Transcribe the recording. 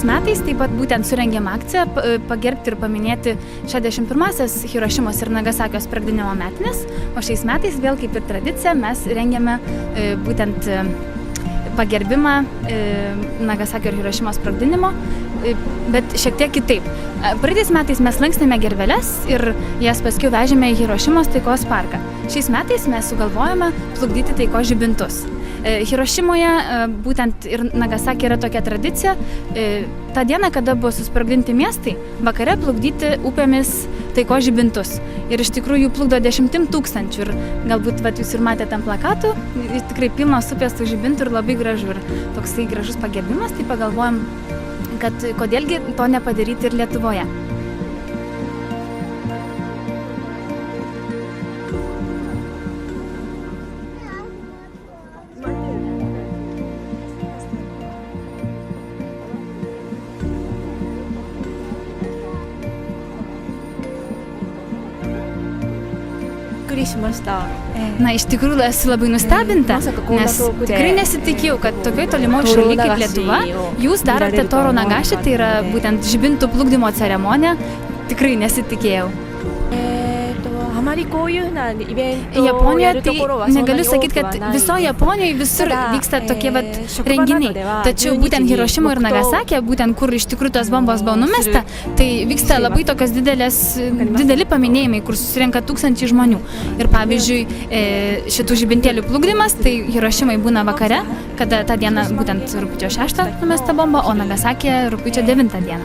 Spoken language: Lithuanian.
Šiais metais taip pat būtent surengėm akciją pagerbti ir paminėti 61-asias Hirošimos ir Nagasakio sprogdinimo metinės, o šiais metais vėl kaip ir tradicija mes rengiame būtent pagerbimą Nagasakio ir Hirošimos sprogdinimo, bet šiek tiek kitaip. Praeitais metais mes lankstėme gerveles ir jas paskiau vežėme į Hirošimos taikos parką. Šiais metais mes sugalvojame plukdyti taikos žibintus. Hirošimoje būtent ir Nagasaki yra tokia tradicija, tą dieną, kada buvo susprogdinti miestai, vakare plukdyti upėmis taikos žibintus. Ir iš tikrųjų jų plukdo 10 000 ir galbūt jūs ir matėte ant plakatų, tikrai pilnos upės tų žibintų ir labai gražu. Ir toksai gražus pagerbimas, tai pagalvojom, kad kodėlgi to nepadaryti ir Lietuvoje. Na, iš tikrųjų esu labai nustebinta, nes tikrai nesitikėjau, kad tokioj tolimoj šaly kaip Lietuva jūs darote Toro Nagashi, tai yra būtent žibintų plukdymo ceremonija, tikrai nesitikėjau. Japonijoje tai negaliu sakyti, kad visoje Japonijoje visur vyksta tokie renginiai. Tačiau būtent Hirošimoje ir Nagasakėje, būtent kur iš tikrųjų tos bombos buvo numesta, tai vyksta labai tokios dideli paminėjimai, kur susirenka 1000 žmonių. Ir pavyzdžiui, šitų žibintėlių plukdymas, tai Hirošimai būna vakare, kada tą dieną būtent rugpjūčio 6 numesta bomba, o Nagasakėje rugpjūčio 9 dieną.